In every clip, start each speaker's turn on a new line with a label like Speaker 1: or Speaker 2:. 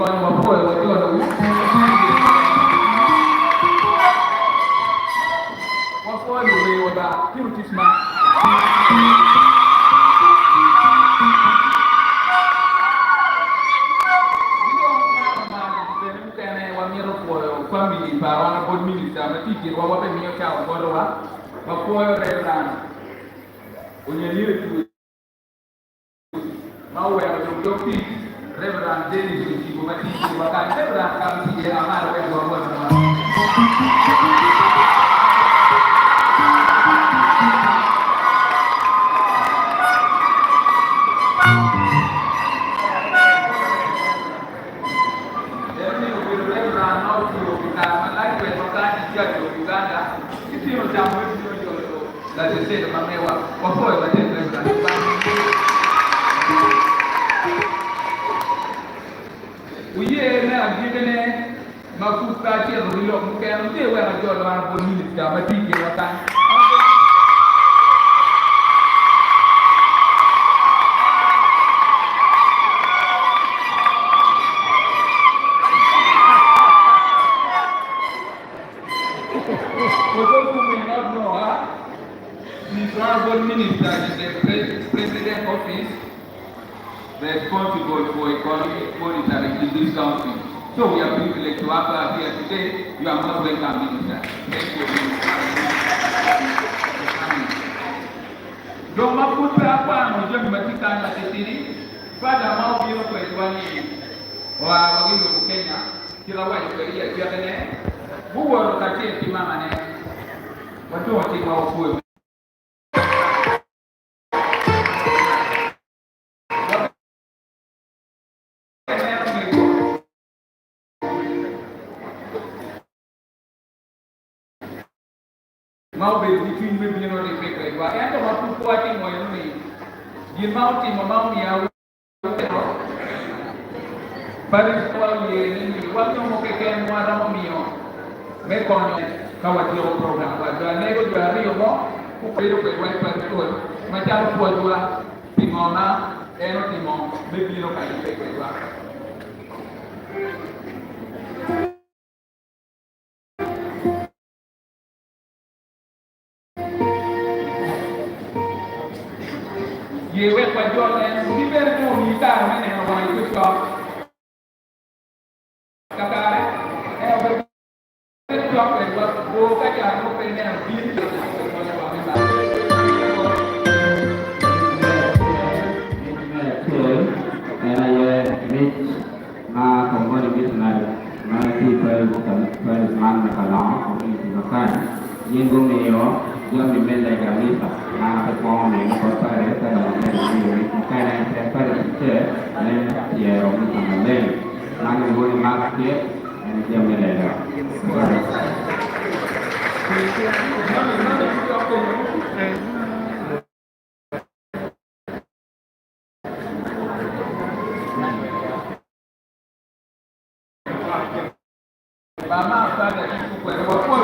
Speaker 1: con một buổi một tuần đủ một buổi đủ về một bà kêu chị mà family para wana bod minister matiki wa wape miyo chao ngodo wa makoyo reverend unyelire tu mawe ya dokti reverend Dennis Kibo matiki wakati reverend kamiti ya amara wetu wa bwana Uganda, if you don't jump with you, that is it, Mamewa, or for the we are now given a Mafuka, Chelo, can they were a job on one minute, but he gave a time. Minister in the President Office responsible for economic monitoring in this country. So we are privileged to have her here today. You are most welcome, Minister. Thank you. Donc ma coupe à quoi nous sommes matika na tetiri. Pada mau bio kwa Twani wa Bagisu Kenya. Kila wao sheria ya Kenya. Buwa rokatie timama ne. Watu watima wakue. Mau between me being on the paper. Why I don't want to watch him on me. You mount him among me out. But it's all you what you make again one of me on. Make on your program. But the neighbor you are real more. Who pay the white person. My child was Timona, and Timon, maybe you know I can take it back. You went by John and we better do you got a minute when you talk. Kaka, and chocolate was go back and open and beat and I reach my community my people man Kalongo, Makan, Yingo Mayo. Yang dimiliki Aliba, mana perform yang berapa hari dalam ini, karena siapa itu, dan dia orang sama lain, mana boleh makan dan dia miliki. Mama pada itu berapa?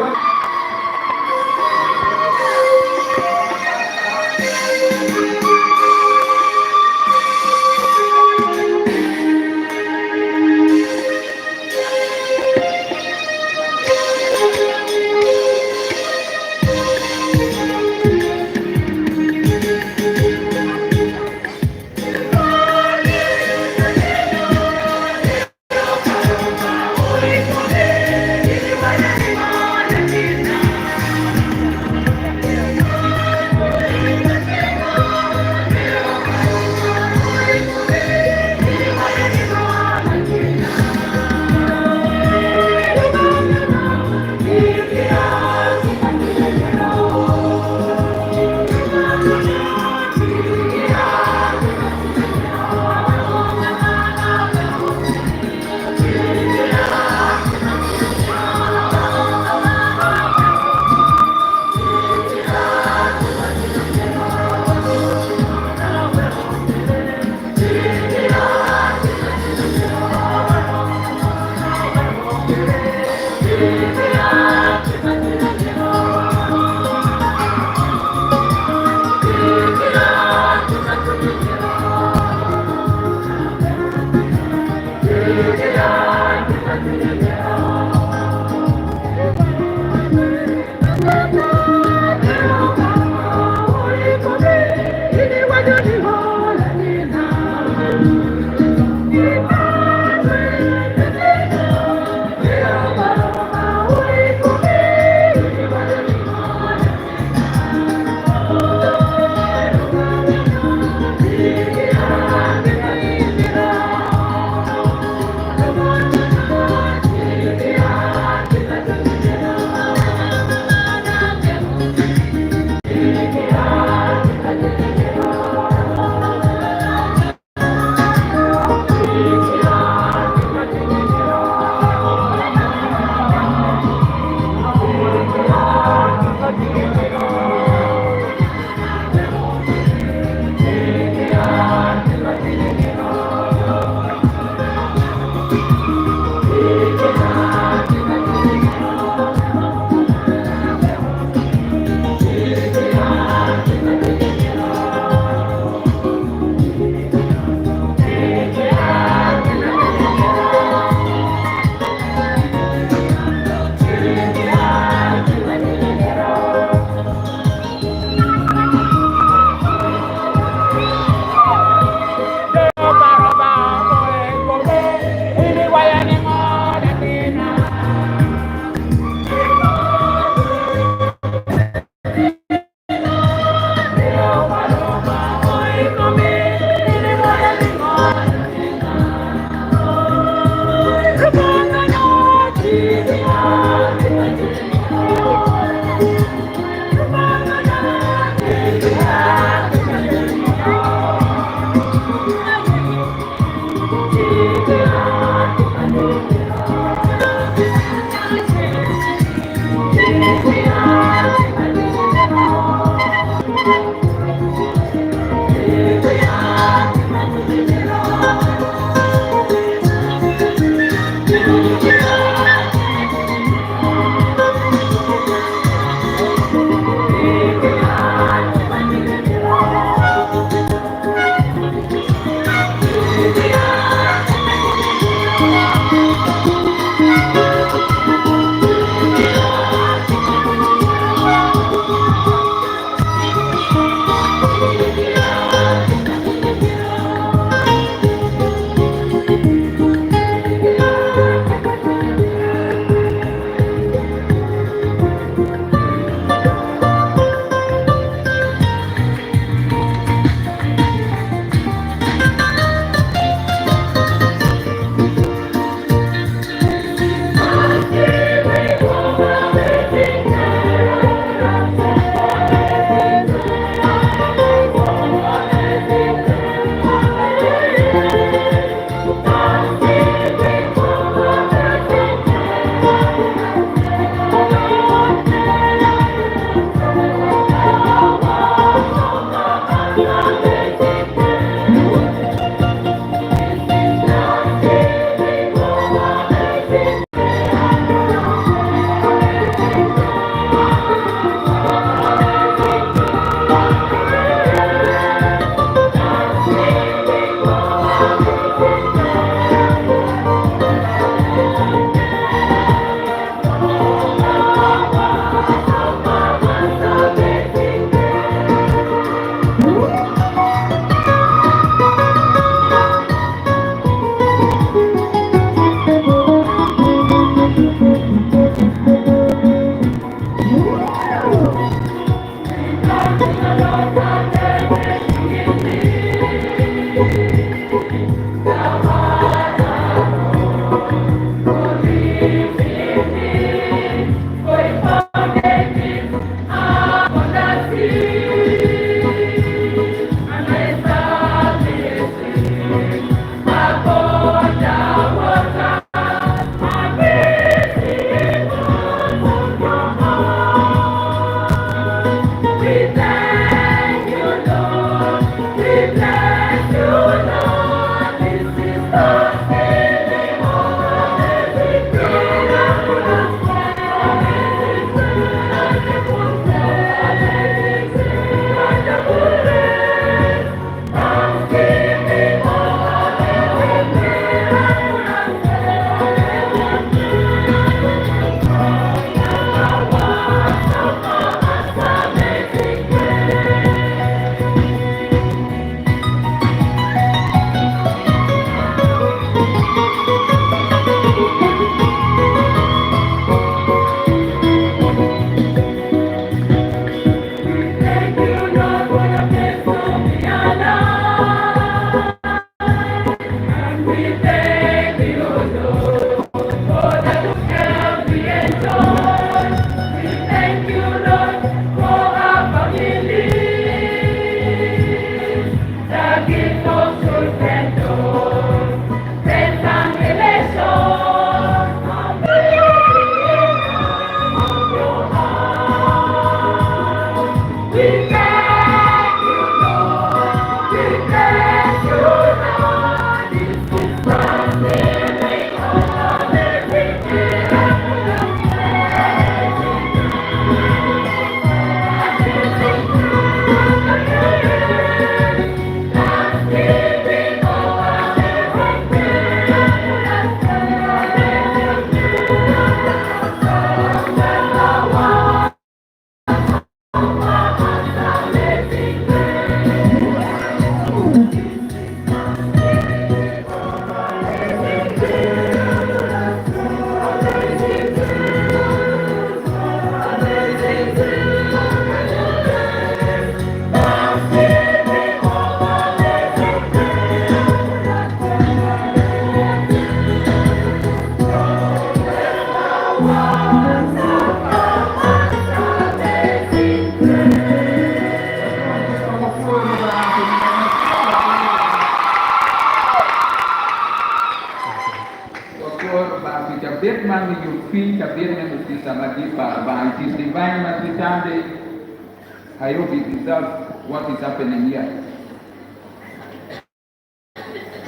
Speaker 2: I hope it deserves what is happening here.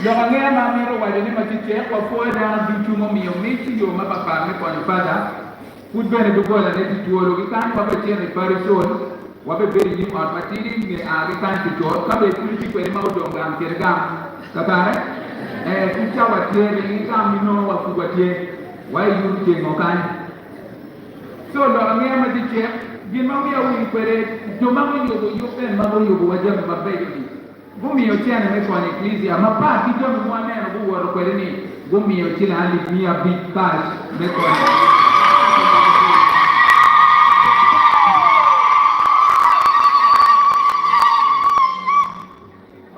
Speaker 2: Longangea mamero wajeni machiche kwa fuwa dana bichumo miyo michi yo mapapa me kwa nyufada kudbene dukola neti tuolo kikani wapa chere parison wape beri jim on matiri ni agi kan tuchor kabe tulisi kweli maudongam kirgam kakare kucha watiere ikam mino wafu watiere wai yuru jengo kani so longangea machiche Gimara wili kwere jomama yogo yopen mabo yogo wajame mabeyo ni gumi yochane me kwa ecclesia mapa kijomi mwane no buworo kwere ni gumi yochine hali mia big cash me kwa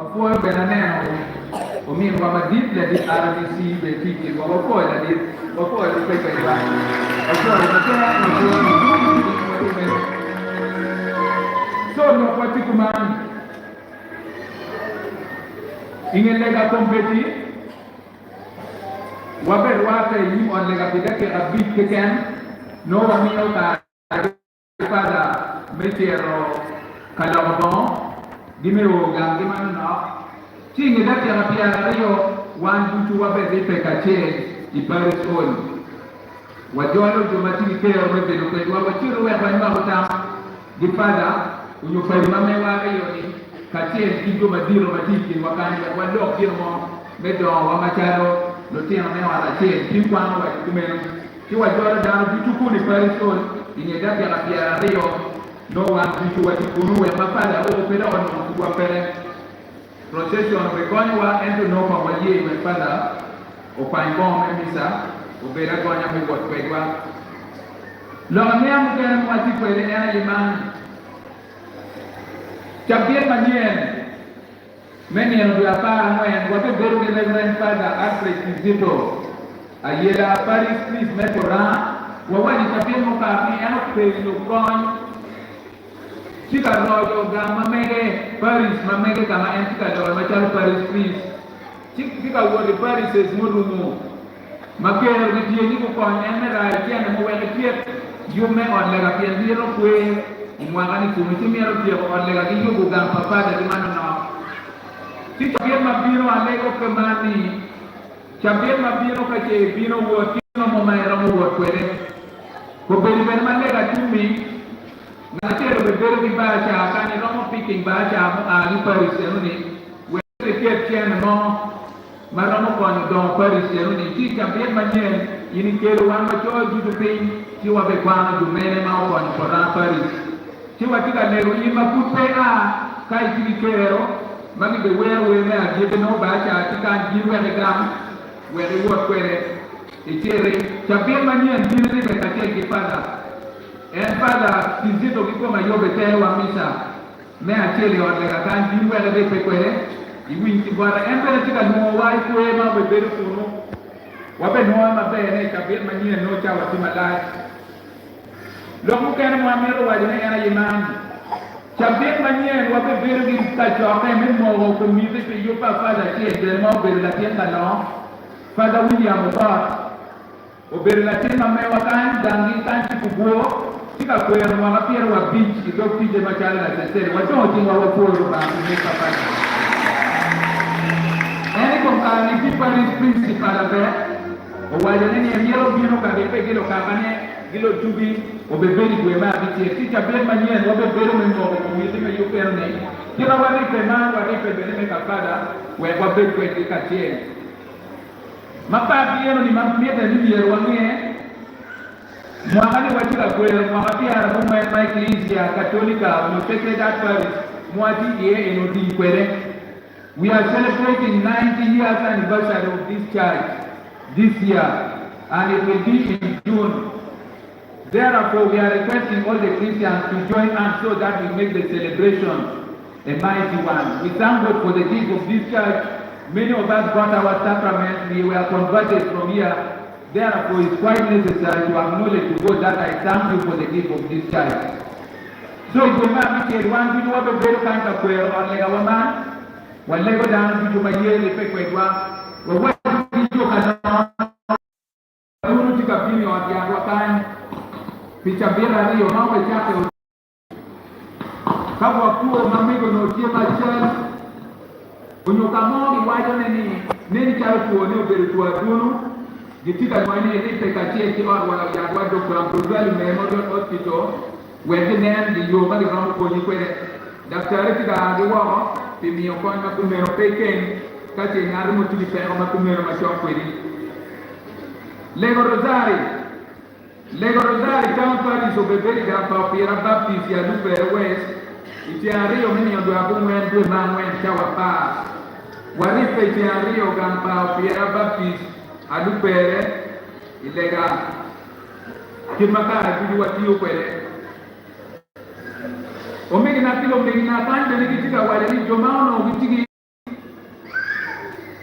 Speaker 2: afuwa benaneno omi kwa madip la di RBC de tiki kwa wafuwa la di pepe kwa afuwa so no kwati kumani ingelega kompeti waber wate yim on lega bidake abit keken no wamiyo ka pada metiero Kalongo Gimara gangimano no tinge dake rapia riyo wan butu waber ripe kache iparis on wajolo jomatini kero mebelo kwa wachiru we kwa nyuma di pada unyufai mame wake yoni kache kido madiro matiki wakanja walo kirmo medo wamacharo lotino ne wala che tinkwano wa kumeno ki wajoro dano bituku ni parison inye dapi la pia rio no wa bitu wa tikunu we mafada o pera on kwa pere procession rekonyo wa endo no kwa waje we pada o paimbo memisa o pera konya me kwa kwedwa lo ne amkena mwati kwele ena limani Champion Manien, many of the Apara and what a very reverend father Alfred Gisu, a yellow Paris please met for when it's a film of and pay no coin. Chicago, Mamege, Paris, Mamege, Kama, and Chicago, Machal Paris please. Chicago, the Paris is Murumu. Makere, with you, coin, and I can move and get you may on Lagapian Zero Quay. Mwangani kumitimia pia kwa lega hiyo bugan papada di mana no si champion mabiro alego kemani champion mabiro kache bino wo kino mo mai ramu wo kwere ko beri ben malega tumi na tero be beri di bacha kani ramu picking bacha ali paris ni we ke tiene no maramo ko don paris ni si champion manien ini kero wan ma cho judu pin si wa be kwano du mene ma ko ni para paris Tiwa tika lero ima kupe kai tiki kero magi be we na gibe no bacha tika jiwe ne gram we re wo kwere itere champion manien dine be kate ki pada en pada kizito kiko mayobe tele wa misa me achele wa lega kan jiwe ne be kwere iwin ti bora en be tika no wai kwe ma be be kuno wa be no ma be ne champion manien no cha wa timalai Lomu kena muamero wajene ena yeman. Champion manien wape beri di Chope men mo ko mize pe yopa fada che del mo beri la tienda no. Fada William ba. O beri la tienda me wakan dangi kan ci kubo. Tika ko yer mo apier wa beach ki do pije ma chala la sesere. Wa to tinga wa polo ba ni papa. Ene ko ka ni Paris principal be. O wajene ni emiero bino ka be pe gelo ka bane gilo tubi o bebeli due ma bitie ti champion manien o bebeli me mo ko mi me yo perne kira wani pe ma wa pe bele me kapada we wa be ko ti katie ma pa bieno ni ma miete ni yero wange mo ngani wa tira ko mo ma pia ra mo ma ecclesia cattolica no sacred Paris mo ati e no di kwere we are celebrating 90 years anniversary of this church this year and it will be in June. Therefore, we are requesting all the Christians to join us so that we make the celebration a mighty one. We thank God for the gift of this church. Many of us got our sacraments. We were converted from here. Therefore, it's quite necessary to acknowledge to God that I thank you for the gift of this church. So, if we have to one people have a very kind of prayer on like a woman, when they go down to my year, they pick with one. But what you can do, picha bila rio mambo chake kama kuo mamigo no chema cha unyoka mongi wajo neni neni chalo tuone obere tuwa tuono gitika mwane ite kachie ki or wala ya wa doctor Ambrosia Memorial Hospital wete nem di yo ma di ram ko ni kwere daktari ti ga di wa ti mi ko ma ku mero peken ka ti ngar mo ti di pe ma ku mero ma chok kweri Lego Rosari tan pa di so beberi ga pa pira baptisi ya du per west iti ario mini ndo abu mwen du ma mwen chawa pa waripe iti ario ga pa pira baptisi adu pere ilega kimaka bidi watiyo kwele omegi na kanda ni kitika wale ni jomao no kitigi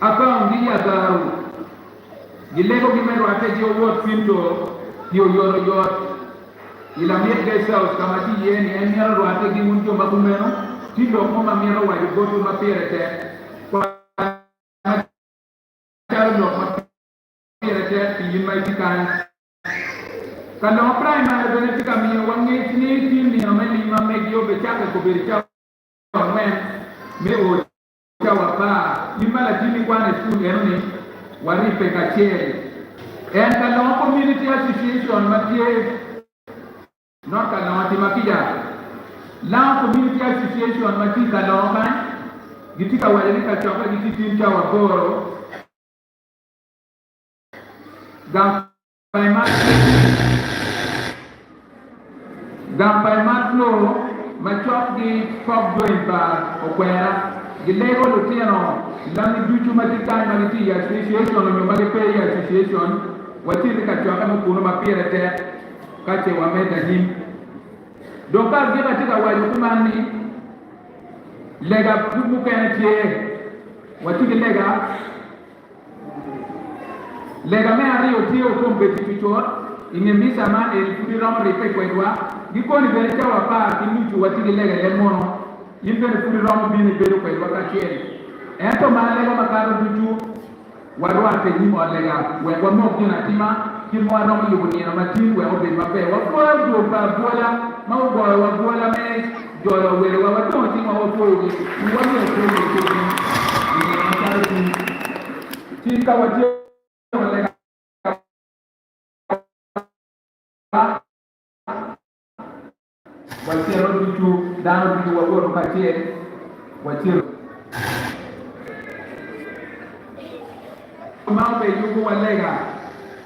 Speaker 2: aka ngi ya garu gilego gimero ate dio wot pinto dio yoro ila miet guys kama ti yeni emero ate gi munjo makumeno tindo koma mero wa goto mapere te kwa kalau primary benefit kami wangi sini tim ni ameli mamedio becaka ko bericha men me o chawa pa imala tini kwane school eno wari pe kacheri and kalau community association matie not kalau timakija la community association matie kalau kan gitika wale ka chawa gititin chawa boro Gampai matlo machok di kop doing bar okwera gilego lutiano lami duchu matikai maliti association no mage pay association watiri ka chwaka no kuno mapire te kache wameda him doka geba tika wayo kumani lega bubu kentie watiri lega me ario tio competitor inemisa ma el fudi ram repe kwedwa gikoni bere chawa pa kinuchu watiri lega le mono yimbere fudi ram bini bere kwedwa ka cheri ento ma lega makaro duchu warwa te ni mo lega we wa mo kina tima kimo ram yubuni na mati we obe mabe wa ko do ba bola ma go wa bola me jolo wele wa to ti ma wo to ni wa ni to ni ni makaro ti ka wati wachero duchu dano duchu waworo kachie wachero mambe yuko walega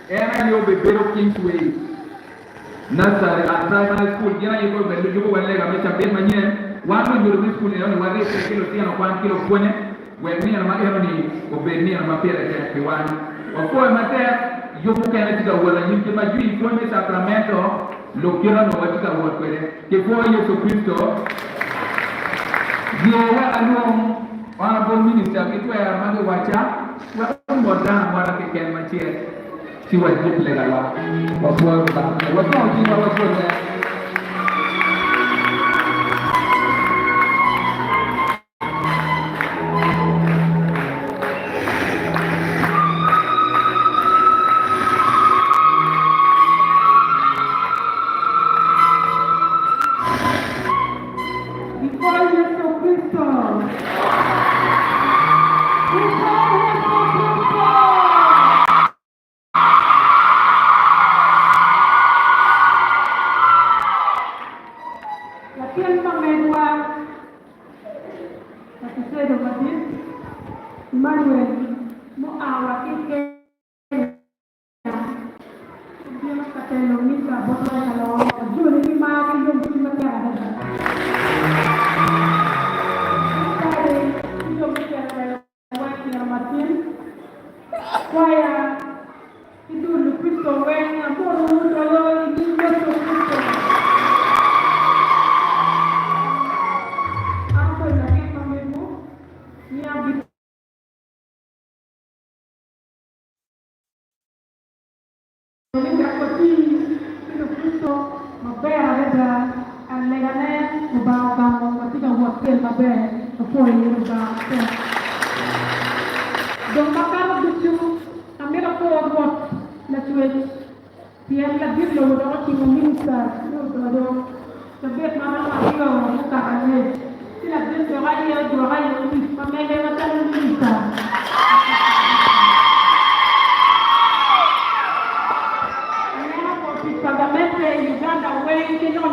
Speaker 2: era yo bebero Kingsway Nasari at primary school gina yuko bebero yuko walega mecha be manye watu yuru school ni wale kilo tiano kwa kilo kwenye wemia na mahero ni obenia na mapere ya kiwani wakoe mate yuko kana tika wala nyingi majui kwenye Sacramento lokira no watika wokwere kifo Yesu Kristo yewa alum honorable minister kitwa ya mage wacha wa ngoda mwana keken machie si wajib legala wakwa wakwa jinga wakwa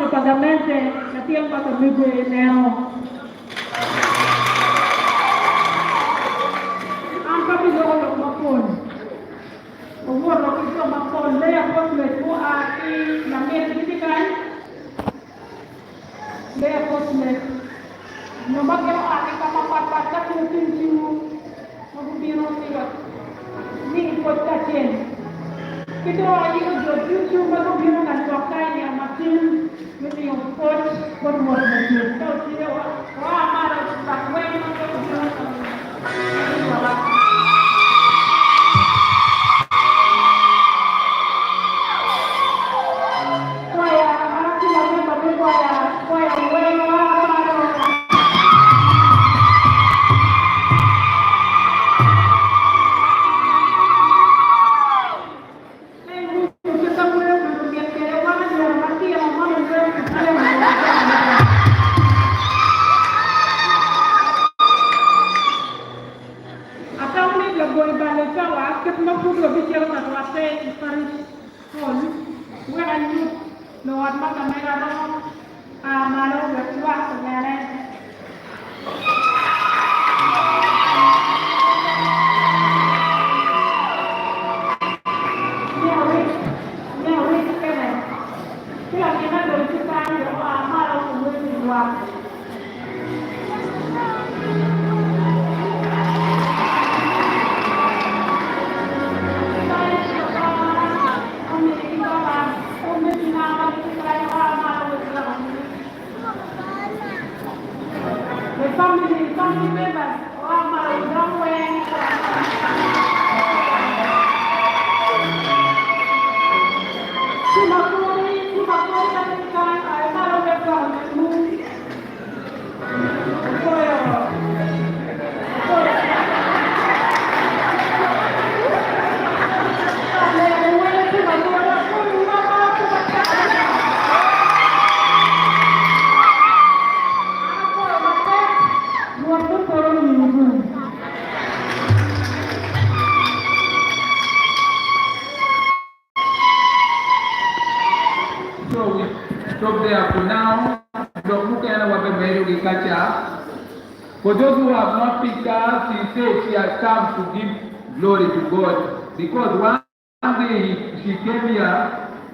Speaker 3: pagamente na tiyang pagkabigoy nero. Ang kapilolo mapon. Umuro ito mapon. Leya po mo ati namir kitikan. Leya po nomag yung ati kamapapat na kutin magbiro siya. Ni ipot kasin. Ito ay yung magbiro ng dokay niya masin yung pot formos na siya. So sila mara Bagwere magbiro wala.
Speaker 2: For those who have not picked her, she said she has come to give glory to God. Because one day she came here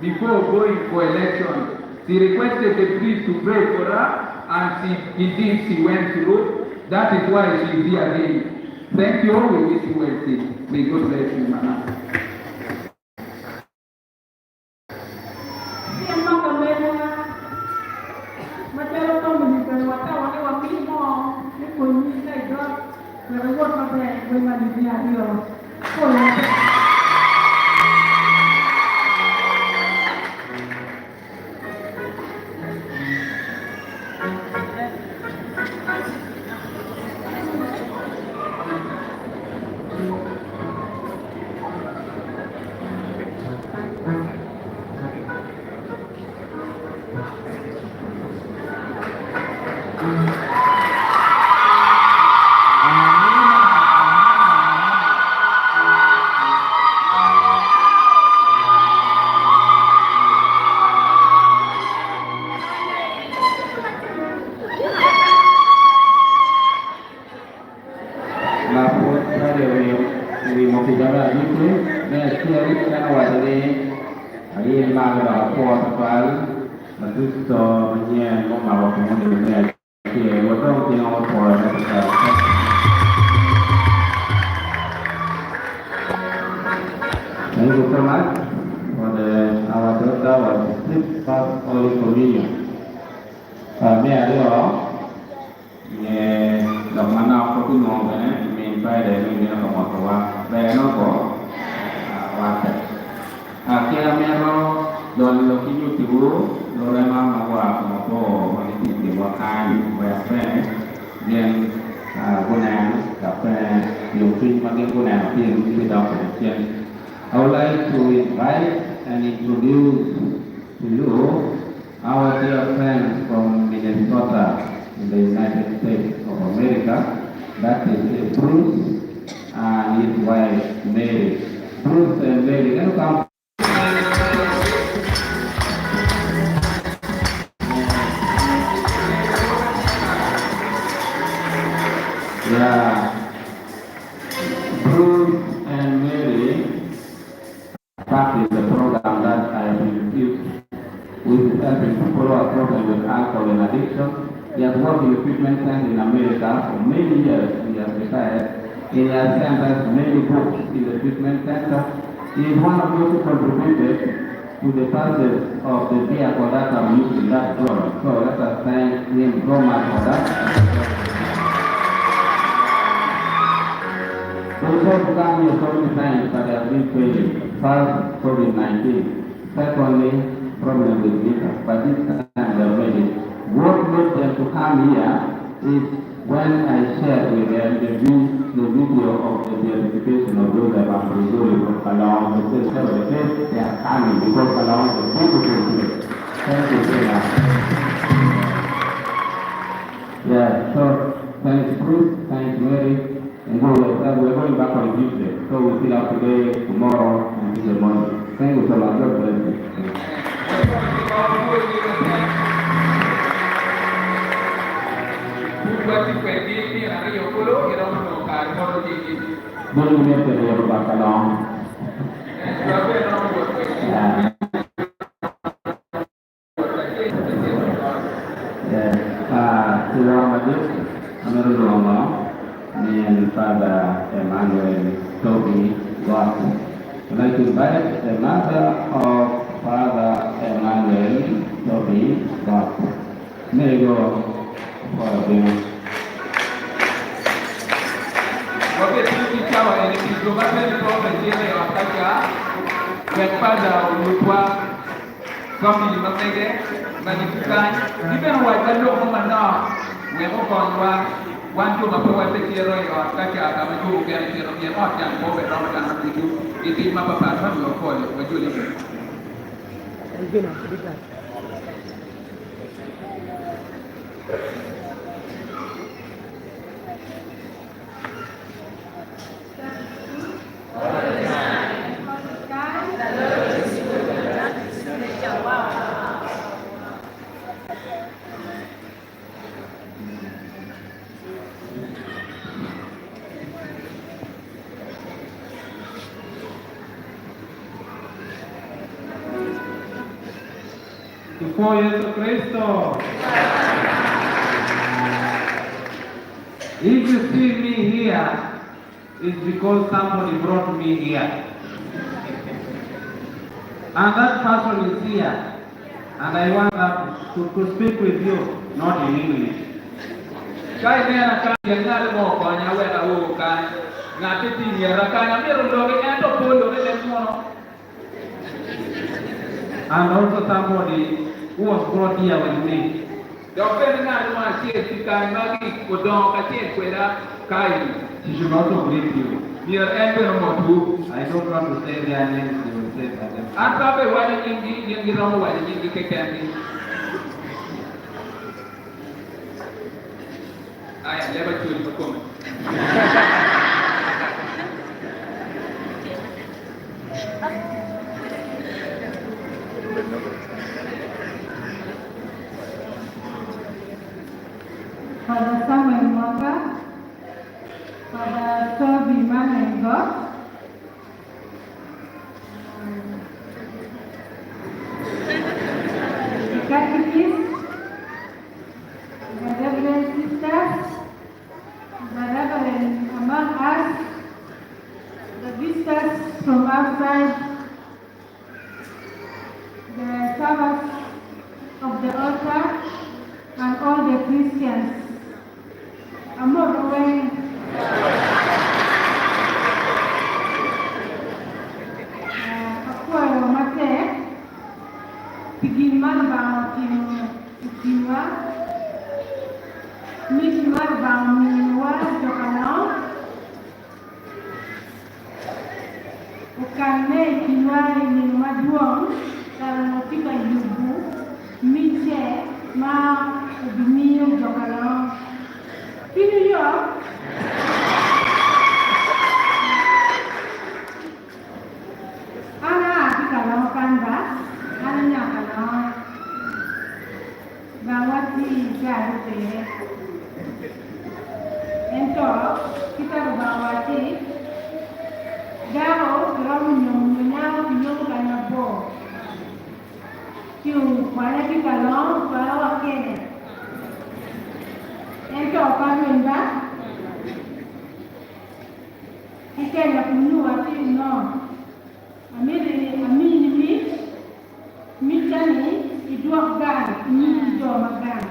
Speaker 2: before going for election. She requested the priest to pray for her, and indeed she went through. That is why she is here again. Thank you. We wish you well. May God bless you, Mama.
Speaker 1: Thank you so much for our daughter was split past Holy Communion. Đọc mà nào có cái ngon này mình phải để mình nó có một quả về nó có quả thật. Kia mẹ nó đồn lúc cái YouTube rồi lại mà quả một cô mà cái gì quả khai về về nên cô nàng gặp nhiều phim mà cái cô nàng phim cái đó phải trên. I would like to invite and introduce to you our dear friends from Minnesota in the United States of America. That is Bruce and his wife Mary. Bruce and Mary, can you come? helping people who are struggling with alcohol and addiction. He has worked in the treatment center in America for many years. He has retired. He has sent us many books in the treatment center. He is one of those who contributed to the purchase of the vehicle that I'm using, that drawing. So let us thank him so much for that. Also, Uganda has so many times that have been failing. First, COVID-19. Secondly, problem with visa. But this time they're ready. What made them to come here is when I shared with them the video of the beatification of those that are Baruli from Kalongo. They said, they are coming because Kalongo is a beautiful place. Thank you very much. Yeah, so thanks Bruce, thanks Mary, and we're going back on Tuesday. So we'll see you today, tomorrow, and in the morning. Thank you so much. God bless you. And Father Emmanuel Toby Watson. I'd like to invite the mother of Father Emmanuel Toby Watson. May you go for them.
Speaker 2: Okay, thank you, Chawa, and if you go back to the problem, when Father Ulukwa, something you must make it, but if you can, even what I look on now, we hope on one to my power take care of your Taka, I'm going to get it on your heart and go around and do it in my papa from your call, what you live.
Speaker 4: Before Jesus Christ. If you see me here, it's because somebody brought me here. And that person is here. And I want to speak with you, not in English. And also somebody who was brought here with me. She should also greet you. I don't want to say their names, they will say that.
Speaker 2: I am never too for comment.
Speaker 3: Father Samuel Mwaka, Father Toby Man God, the catechist, the reverend sisters, the reverend among us, the visitors from outside, the servants of the altar, and all the Christians. I'm not aware. Akori mate, pigimar ba tiwa, mishmar ba minwa jokana, ukane tiwa ni maduong, karena tika yubu, miche ma ubimiyo jokana. New York, ana kalau kanva, ana kalau bawati jauh deh. Ento kita bawati jauh kalau nyom karena bo. Kiu kwana ki Kalongo kwana wa Kenya. Ento okamenda. Kenya kunua ti no. Amini mitani idua gani ni idua magani.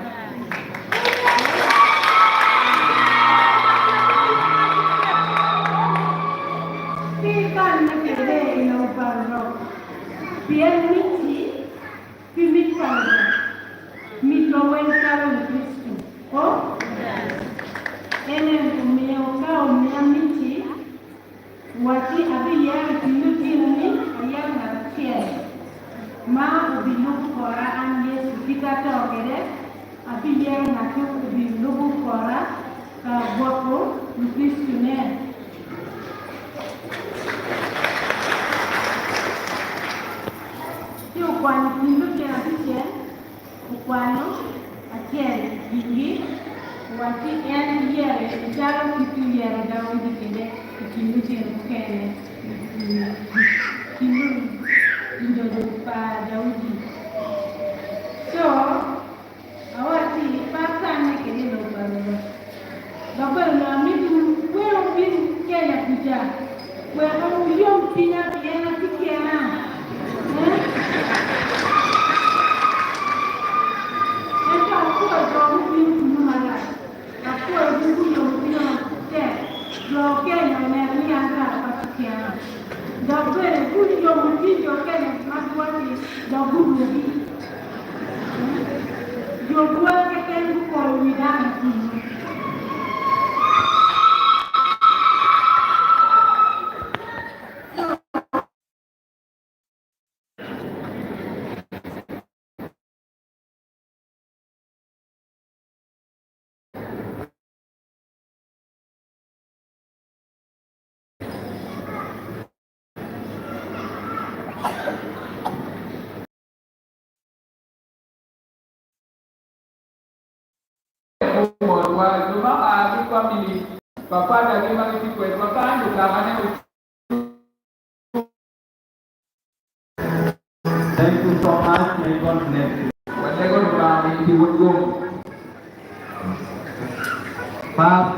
Speaker 3: Kita nekele ina uparo. Pia miti pimitana. Mito wentaro ni Kristo. Oh? Ene umea miti wati abi yari tinutini ayar na tiere ma ubilu kora an Yesu dikata ogere abi yari na tu ubilu kora ka boko Kristo ne yo kwani tinutini abiche ukwano atiere gigi wati en yere jalo kitu yere dawo dikede kitu kene kitu pa Daudi so awati pakane kene lo baro baba na mitu wewe bin Kenya kuja wewe yom pinya yana tikiana enta kwa Daudi bin numara kwa Mungu yom pinya lo Kenya na ni anga patikiana Bagwere kuni yo mutindi okene matwati Bagungu yo buake tengu kwa uidana kini
Speaker 2: family papa da lima ni kwa papa ndo kama
Speaker 4: Thank you so much. May God bless you.
Speaker 2: Walego ndo ni kiwongo.
Speaker 4: First,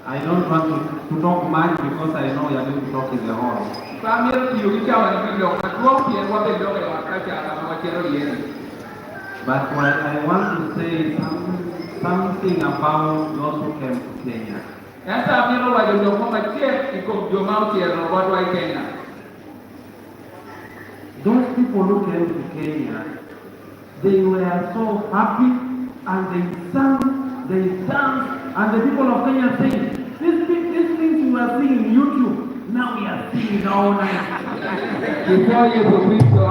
Speaker 4: I don't want to talk much because I know you are going to talk in the hall.
Speaker 2: Family kiyo kichawa ni kidogo. Kwa pia kwa kidogo ya wakati kama wachero yenu.
Speaker 4: But what I want to say something about those who came to Kenya.
Speaker 2: Sasa amiro wa jojo kama chef iko jomauti ya watu wa Kenya.
Speaker 4: Those people who came to Kenya, they were so happy and they danced, and the people of Kenya saying, these things we were seeing in YouTube, now we are seeing it all night.
Speaker 2: Before you go Kristo,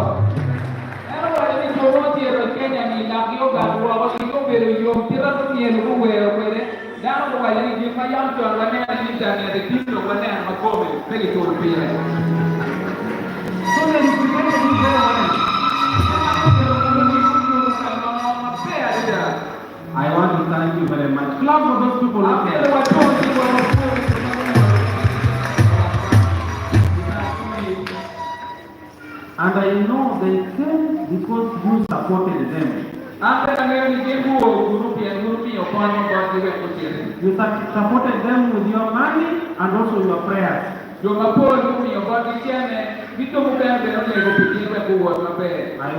Speaker 2: wale jomauti ya Kenya ni lakioga kwa wakiko bero yom tira tumienu kuwero kwele. Dalam bukan jadi jika yang tuan wanita ni dan ada tidur wanita makom bagi tuan pilihan.
Speaker 4: So there is together with them. I want to thank you very much. Clap for those people who came. And I know they came because you supported them. You supported them with your money and also your prayers. I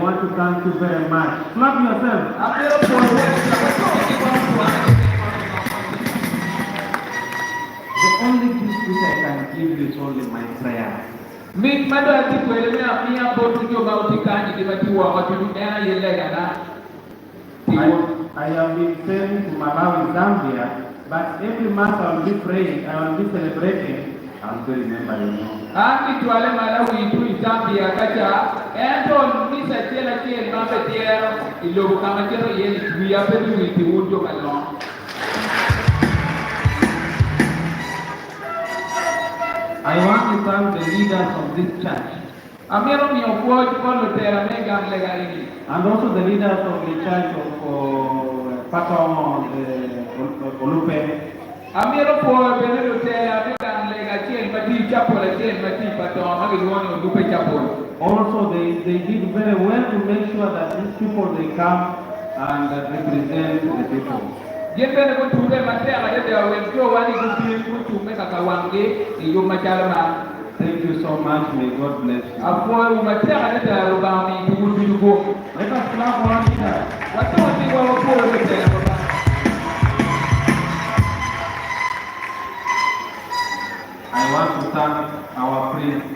Speaker 4: want to thank you very much. Clap yourself. The only gift which I can give you is only my prayer. I have been sent to Malawi, Zambia, but every month I will be praying, I will be celebrating. I'm going to remember you. I want to thank the leaders of this church. And also the leaders of the church of Batoro, Olupe.
Speaker 2: Amiro for Benito African like a chain, but he chapel, a chain, but he but on Lupe chapel.
Speaker 4: Also, they did very well to make sure that these people they come and represent the people.
Speaker 2: Yen bene ko tuube matela de wen to wani ko tin ko tuube ka kawange e yo machala.
Speaker 4: Thank you so much. May God bless you.
Speaker 2: Apo matela de ro ba mi du ko.
Speaker 4: Let us clap for Aringa.
Speaker 2: What do you want to do?
Speaker 4: I want to thank our priest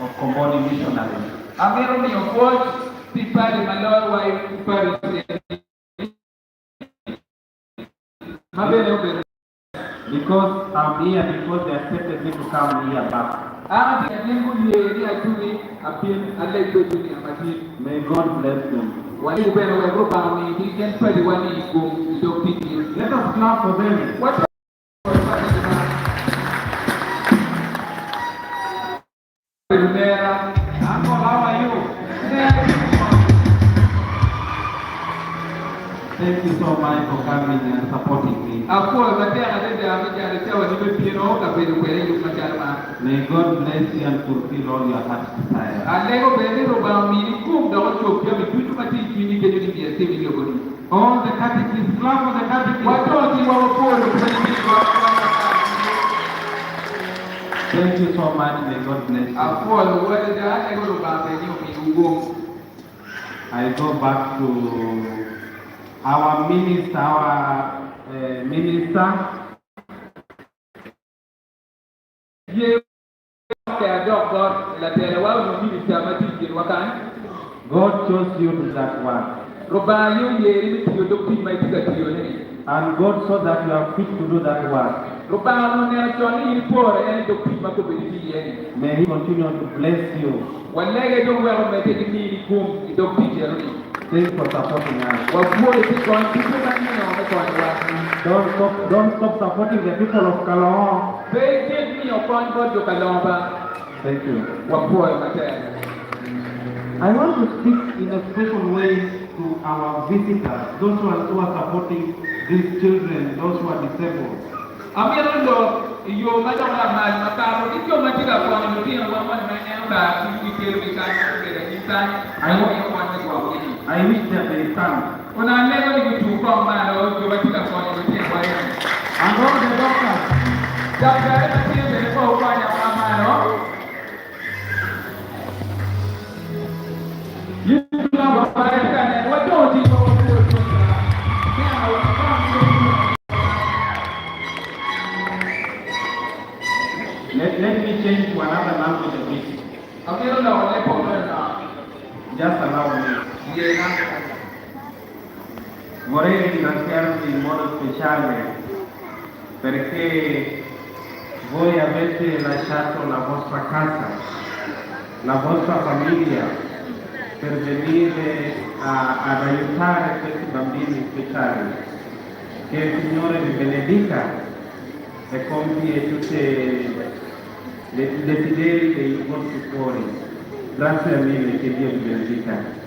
Speaker 4: of Comboni missionaries.
Speaker 2: Amero mi ofot pipali malor wa pipali.
Speaker 4: Because I'm here because they accepted me to come here back. May God bless them. Let us clap for them. Uncle, how are you? Thank you so much for coming and supporting me. May God bless you and fulfill all your heart's desires. All the catechists, clap for the catechists. Thank you so much. May God bless you. I go back to our minister, God chose you to that work. And God saw that you are fit to do that work. May He continue to bless you. Thank you for supporting us. Don't stop supporting the people of Kalongo. Thank you. I want to speak in a special way to our visitors, those who are supporting these children, those who are disabled. I wish that they stand. And all the doctors. Let me change to another language a bit. Just allow me. Vorrei ringraziarvi in modo speciale perché voi avete lasciato la vostra casa, la vostra famiglia per venire ad aiutare questi bambini speciali. Che il Signore vi benedica e compie tutti i desideri dei vostri cuori. Grazie mille, che Dio vi benedica.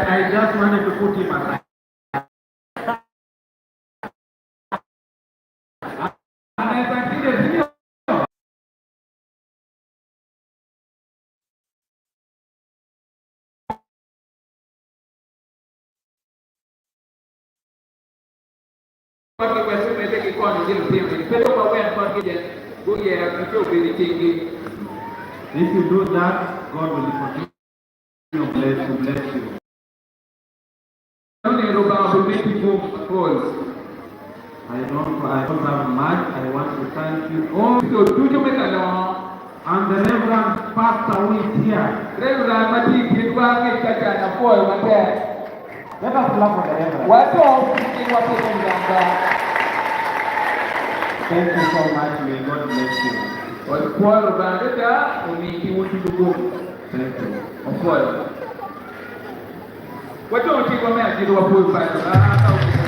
Speaker 4: I just wanted to put him aside. If you do that, God will continue to bless you. I don't have much. I want to thank you all. And the Reverend Pastor who is here. Let us clap for the Reverend. Thank you so much. May God bless you.
Speaker 2: Walikuwa Uganda umiki wutudugu. Okwalo. Wato utiko mea kitu wapuwe pale. Hata ukiko.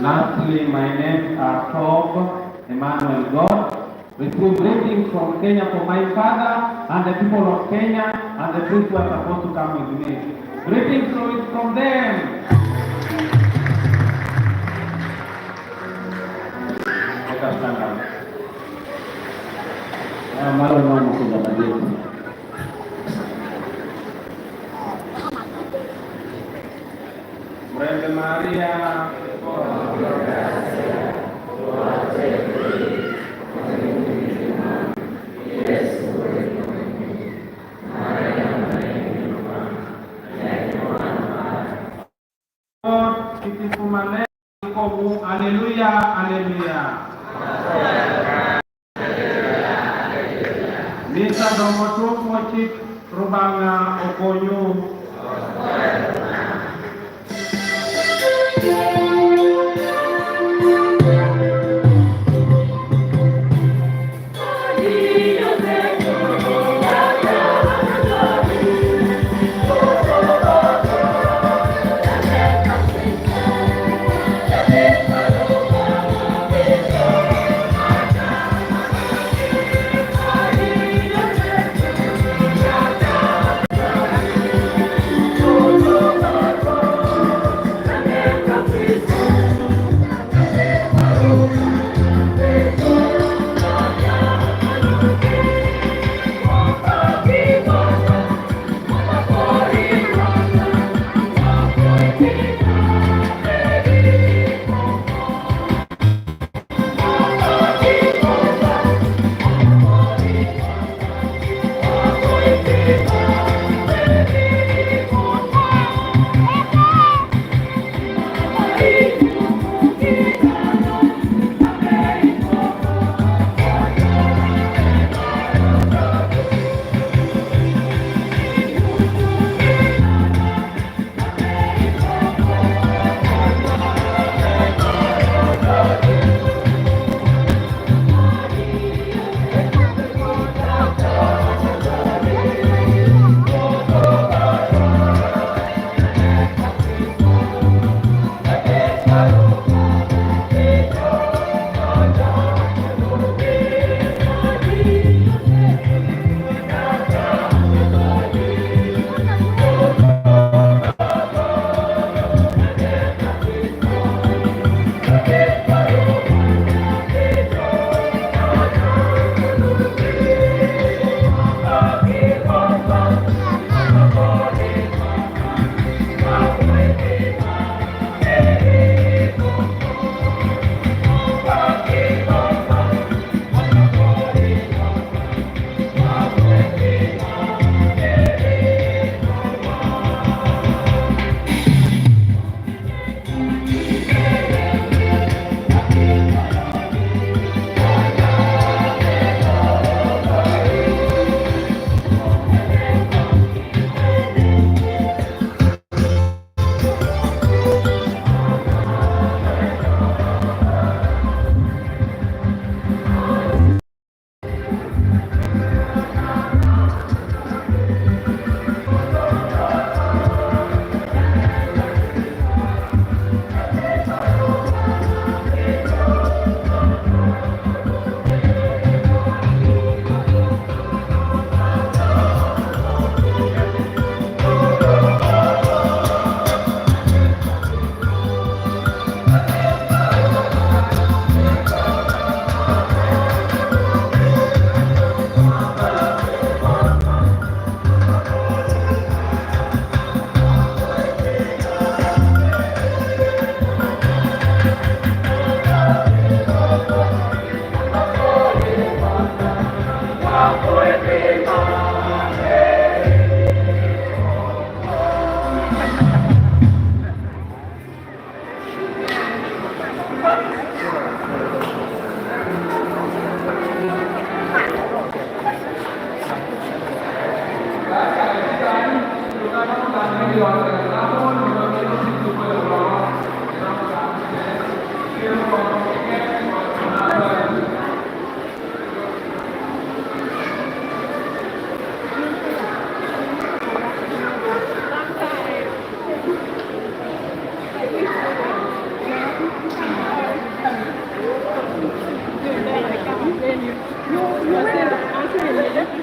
Speaker 4: Lastly, my name is Chope, Emmanuel God. Receive greetings from Kenya for my father and the people of Kenya and the priests who are supposed to come with me. Greetings from them. Let us stand up. Brenda Maria. Hallelujah, hallelujah. Nisa domotu mochik rubanga okonyu.
Speaker 3: You were answering me.